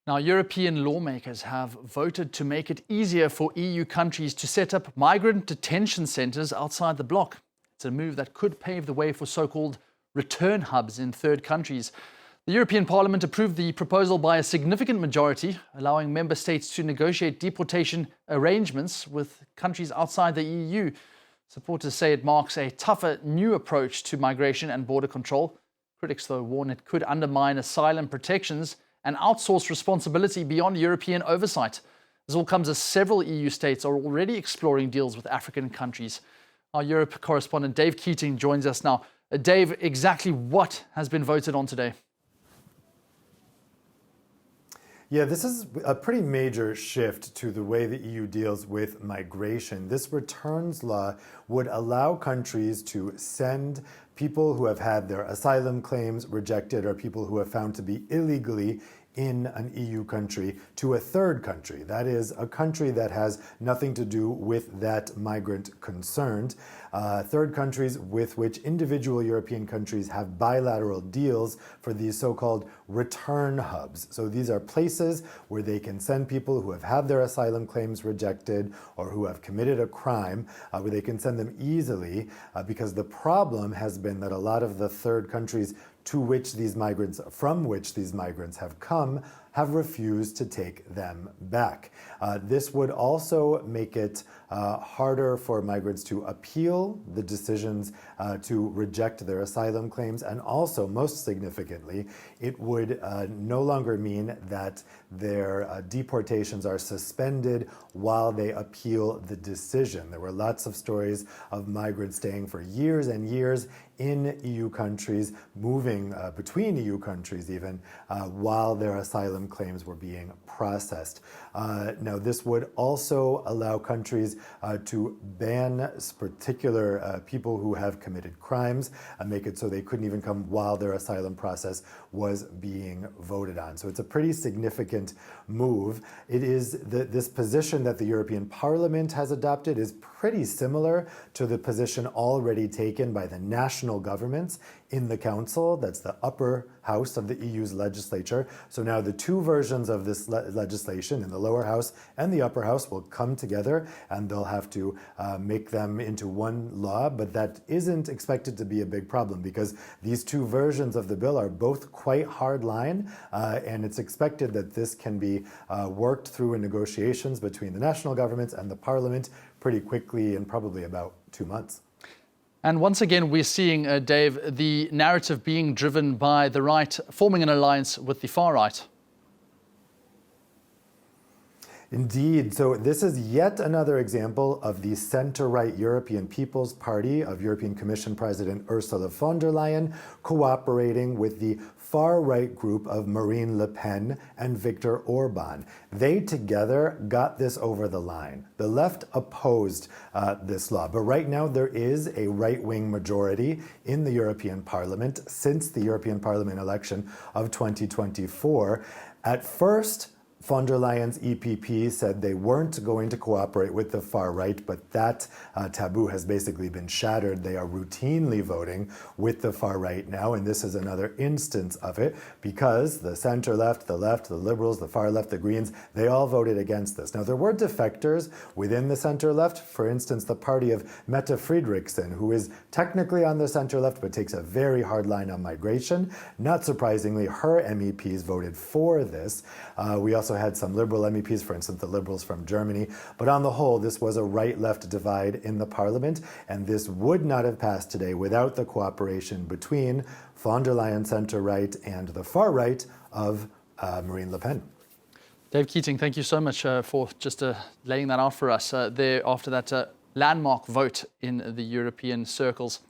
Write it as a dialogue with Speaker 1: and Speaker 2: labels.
Speaker 1: Now, European lawmakers have voted to make it easier for EU countries to set up migrant detention centres outside the bloc. It's a move that could pave the way for so-called return hubs in third countries. The European Parliament approved the proposal by a significant majority, allowing member states to negotiate deportation arrangements with countries outside the EU. Supporters say it marks a tougher new approach to migration and border control. Critics, though, warn it could undermine asylum protections and outsource responsibility beyond European oversight. This all comes as several EU states are already exploring deals with African countries. Our Europe correspondent Dave Keating joins us now. Dave, exactly what has been voted on today?
Speaker 2: Yeah, this is a pretty major shift to the way the EU deals with migration. This returns law would allow countries to send people who have had their asylum claims rejected or people who have found to be illegally in an EU country to a third country. That is, a country that has nothing to do with that migrant concerned. Third countries with which individual European countries have bilateral deals for these so-called return hubs. So these are places where they can send people who have had their asylum claims rejected or who have committed a crime, where they can send them easily, because the problem has been that a lot of the third countries from which these migrants have come, have refused to take them back. This would also make it harder for migrants to appeal the decisions to reject their asylum claims, and also, most significantly, it would no longer mean that their deportations are suspended while they appeal the decision. There were lots of stories of migrants staying for years and years in EU countries, moving between EU countries even, while their asylum claims were being processed. Now, this would also allow countries to ban particular people who have committed crimes, and make it so they couldn't even come while their asylum process was being voted on. So it's a pretty significant move. It is this position that the European Parliament has adopted is pretty similar to the position already taken by the national governments in the Council. That's the upper house of the EU's legislature. So now the two versions of this legislation in the lower house and the upper house will come together, and they'll have to make them into one law. But that isn't expected to be a big problem, because these two versions of the bill are both quite hardline, and it's expected that this can be worked through in negotiations between the national governments and the Parliament pretty quickly, in probably about 2 months.
Speaker 1: And once again, we're seeing, Dave, the narrative being driven by the right forming an alliance with the far right.
Speaker 2: Indeed. So this is yet another example of the center-right European People's Party of European Commission President Ursula von der Leyen cooperating with the far-right group of Marine Le Pen and Viktor Orban. They together got this over the line. The left opposed this law, but right now there is a right-wing majority in the European Parliament since the European Parliament election of 2024. At first, von der Leyen's EPP said they weren't going to cooperate with the far right, but that taboo has basically been shattered. They are routinely voting with the far right now, and this is another instance of it, because the center left, the liberals, the far left, the Greens, they all voted against this. Now, there were defectors within the center left. For instance, the party of Mette Frederiksen, who is technically on the center left, but takes a very hard line on migration. Not surprisingly, her MEPs voted for this. We also had some liberal MEPs, for instance, the liberals from Germany. But on the whole, this was a right-left divide in the parliament, and this would not have passed today without the cooperation between von der Leyen center-right and the far right of Marine Le Pen.
Speaker 1: Dave Keating, thank you so much for just laying that out for us there after that landmark vote in the European circles.